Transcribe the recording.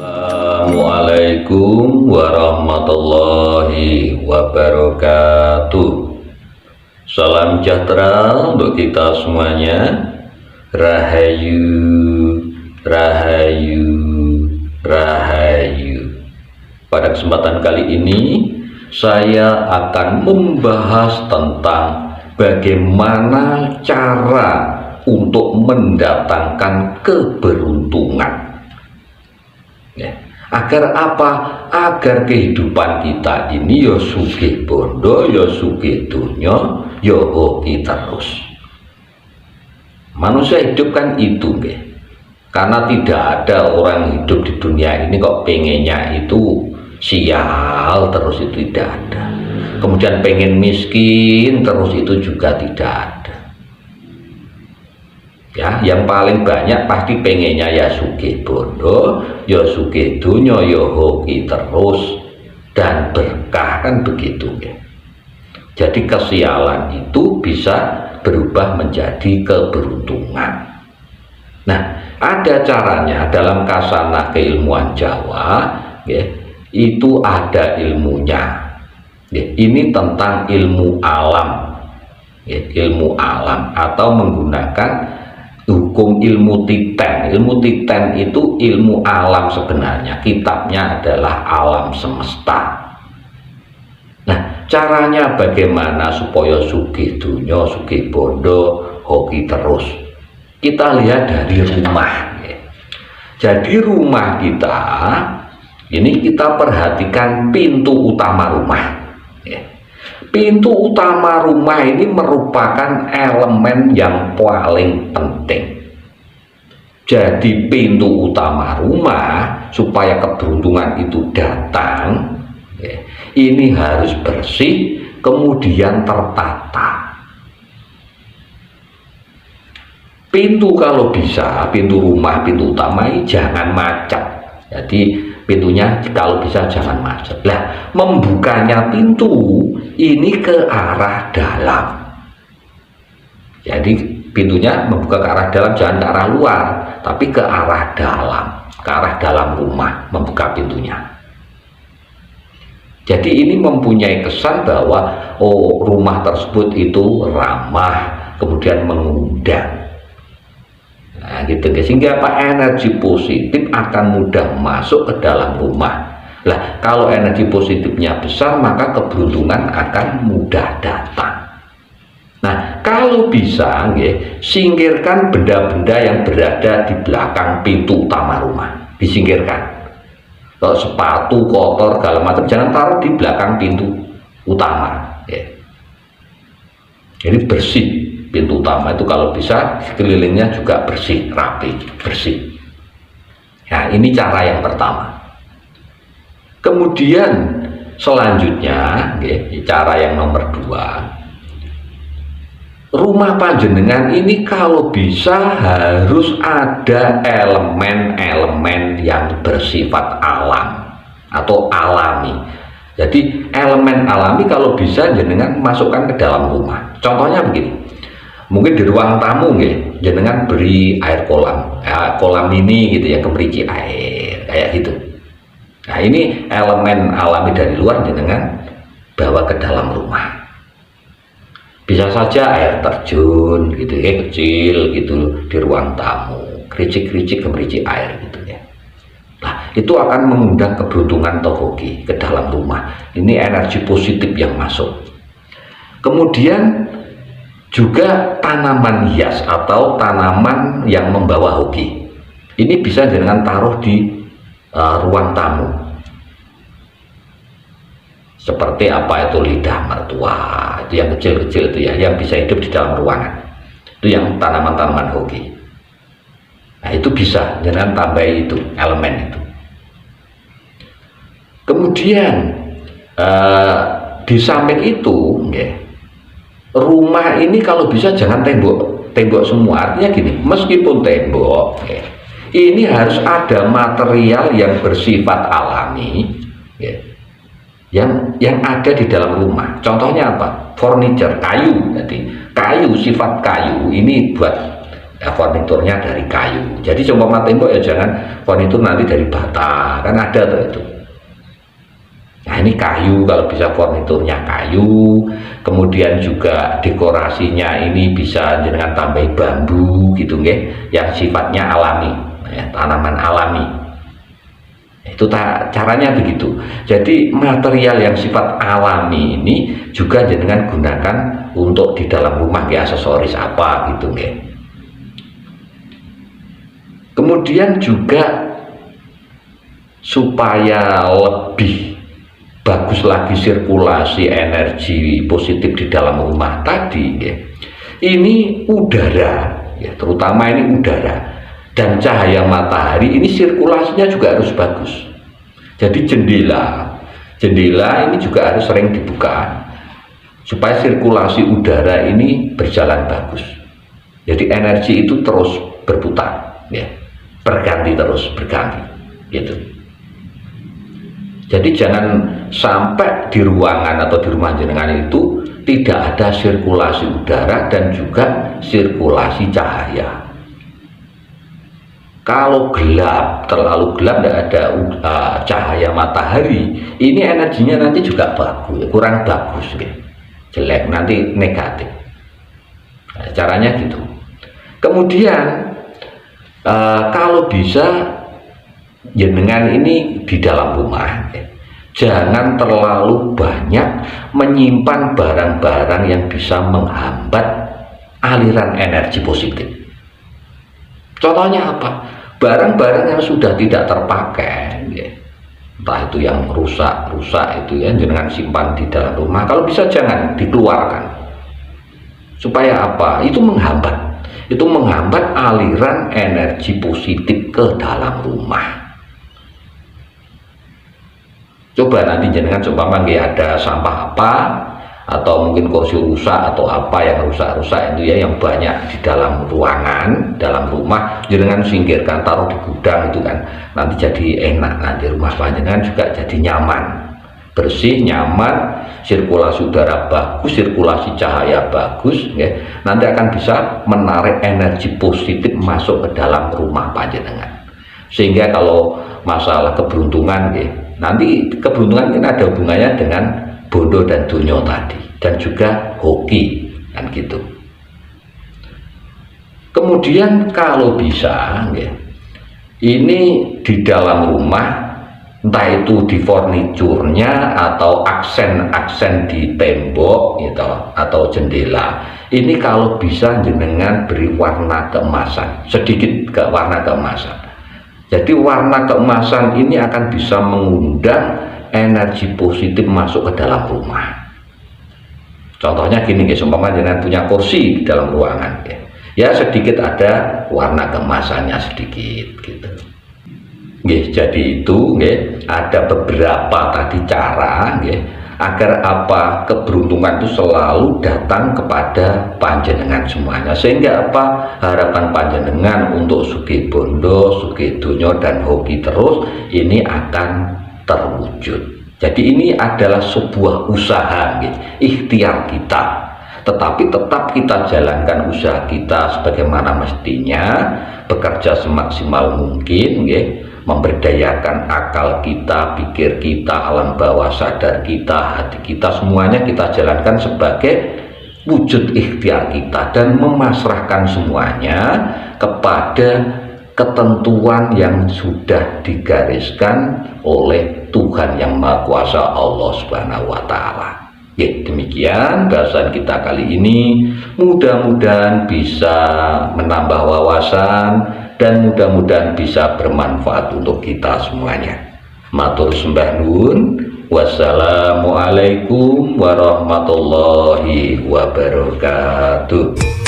Assalamualaikum warahmatullahi wabarakatuh. Salam sejahtera untuk kita semuanya. Rahayu, rahayu, rahayu. Pada kesempatan kali ini saya akan membahas tentang bagaimana cara untuk mendatangkan keberuntungan. Ya. Agar apa? Agar kehidupan kita ini ya sugih bondo, ya sugih dunya, ya hoki terus. Manusia hidup kan itu, ya. Karena tidak ada orang hidup di dunia ini kok pengennya itu sial terus, itu tidak ada. Kemudian pengen miskin terus, itu juga tidak ada. Ya, yang paling banyak pasti pengennya ya sugih bondo, ya sugih dunya, ya hoki terus dan berkah, kan begitu ya. Jadi kesialan itu bisa berubah menjadi keberuntungan. Nah, ada caranya dalam kasanah keilmuan Jawa, ya, itu ada ilmunya. Ya, ini tentang ilmu alam, ya, ilmu alam atau menggunakan hukum ilmu titen. Ilmu titen itu ilmu alam sebenarnya, kitabnya adalah alam semesta. Nah, caranya bagaimana supaya sugih dunya, sugih bondo, hoki terus? Kita lihat dari rumah, ya. Jadi rumah kita ini, kita perhatikan pintu utama rumah, ya. Pintu utama rumah ini merupakan elemen yang paling penting. Jadi pintu utama rumah supaya keberuntungan itu datang, ya, ini harus bersih, kemudian tertata. Pintu kalau bisa, pintu rumah, pintu utama ini jangan macet. Jadi pintunya kalau bisa jangan macet. Lah, membukanya pintu ini ke arah dalam. Jadi pintunya membuka ke arah dalam, jangan ke arah luar, tapi ke arah dalam rumah membuka pintunya. Jadi ini mempunyai kesan bahwa oh, rumah tersebut itu ramah, kemudian mengundang. Nah, gitu guys, sehingga apa, energi positif akan mudah masuk ke dalam rumah. Lah, kalau energi positifnya besar, maka keberuntungan akan mudah datang. Nah, kalau bisa, nggih, singkirkan benda-benda yang berada di belakang pintu utama rumah, disingkirkan. Kalau sepatu kotor segala macam jangan taruh di belakang pintu utama, ya. Jadi bersih. Pintu utama itu kalau bisa sekelilingnya juga bersih, rapi, bersih. Nah, ini cara yang pertama. Kemudian selanjutnya, cara yang nomor 2, rumah panjenengan ini kalau bisa harus ada elemen-elemen yang bersifat alam atau alami. Jadi elemen alami kalau bisa jenengan masukkan ke dalam rumah. Contohnya begini. Mungkin di ruang tamu, nggih, jenengan beri air kolam, ya, kolam ini gitu ya, kemeriki air kayak gitu. Nah, ini elemen alami dari luar jenengan bawa ke dalam rumah. Bisa saja air terjun gitu ya, kecil gitu di ruang tamu, kericik-kericik kemeriki air gitu ya. Nah, itu akan mengundang keberuntungan atau hoki ke dalam rumah. Ini energi positif yang masuk. Kemudian juga tanaman hias atau tanaman yang membawa hoki. Ini bisa dengan taruh di ruang tamu. Seperti apa itu lidah mertua, itu yang kecil-kecil itu ya, yang bisa hidup di dalam ruangan. Itu yang tanaman-tanaman hoki. Nah, itu bisa dengan tambah itu, elemen itu. Kemudian di samping itu, ya, rumah ini kalau bisa jangan tembok semua. Artinya gini, meskipun tembok, ya, ini harus ada material yang bersifat alami, ya, yang ada di dalam rumah. Contohnya apa? Furniture, kayu. Jadi kayu, sifat kayu ini buat furniturnya dari kayu. Jadi seumpama tembok ya jangan furnitur nanti dari bata, kan ada tuh itu. Nah ini kayu, kalau bisa furniturnya kayu, kemudian juga dekorasinya ini bisa dengan tambah bambu gitu nggih, yang sifatnya alami, ya, tanaman alami. Itu caranya begitu. Jadi material yang sifat alami ini juga jenengan gunakan untuk di dalam rumah, ya aksesoris apa gitu nggih. Kemudian juga supaya lebih bagus lagi sirkulasi energi positif di dalam rumah tadi ya. Ini udara ya, terutama ini udara dan cahaya matahari ini sirkulasinya juga harus bagus. Jadi jendela ini juga harus sering dibuka supaya sirkulasi udara ini berjalan bagus. Jadi energi itu terus berputar ya, berganti gitu. Jadi jangan sampai di ruangan atau di rumah jenengan itu tidak ada sirkulasi udara dan juga sirkulasi cahaya. Kalau gelap, terlalu gelap, tidak ada cahaya matahari, ini energinya nanti juga bagus, kurang bagus, jelek, nanti negatif. Nah, caranya gitu. Kemudian kalau bisa jenengan ini di dalam rumah jangan terlalu banyak menyimpan barang-barang yang bisa menghambat aliran energi positif. Contohnya apa? Barang-barang yang sudah tidak terpakai ya. Entah itu yang rusak itu ya, jenengan simpan di dalam rumah. Kalau bisa jangan dikeluarkan. Supaya apa? Itu menghambat aliran energi positif ke dalam rumah. Coba nanti jenengan coba ada sampah apa atau mungkin kursi rusak atau apa yang rusak itu ya, yang banyak di dalam ruangan, dalam rumah, jenengan singkirkan, taruh di gudang itu kan, nanti jadi enak, nanti rumah panjenengan juga jadi nyaman, bersih, nyaman, sirkulasi udara bagus, sirkulasi cahaya bagus ya. Nanti akan bisa menarik energi positif masuk ke dalam rumah panjenengan, sehingga kalau masalah keberuntungan ya, nanti keberuntungan ini ada hubungannya dengan bondo dan dunyo tadi, dan juga hoki kan gitu. Kemudian kalau bisa ya, ini di dalam rumah, entah itu di furniturnya atau aksen di tembok gitu, atau jendela, ini kalau bisa jenengan beri warna keemasan, sedikit ke warna keemasan. Jadi warna keemasan ini akan bisa mengundang energi positif masuk ke dalam rumah. Contohnya gini guys, umpama jenengan punya kursi di dalam ruangan ya, sedikit ada warna keemasannya sedikit gitu. Jadi itu ada beberapa tadi cara agar apa keberuntungan itu selalu datang kepada panjenengan semuanya, sehingga apa harapan panjenengan untuk sugih bondo, sugih dunyo dan hoki terus ini akan terwujud. Jadi ini adalah sebuah usaha ikhtiar kita, tetapi tetap kita jalankan usaha kita sebagaimana mestinya, bekerja semaksimal mungkin memberdayakan akal kita, pikir kita, alam bawah sadar kita, hati kita, semuanya kita jalankan sebagai wujud ikhtiar kita dan memasrahkan semuanya kepada ketentuan yang sudah digariskan oleh Tuhan yang Maha Kuasa, Allah Subhanahu wa Ta'ala. Demikian bahasan kita kali ini, mudah-mudahan bisa menambah wawasan dan mudah-mudahan bisa bermanfaat untuk kita semuanya. Matur sembah nuwun. Wassalamualaikum warahmatullahi wabarakatuh.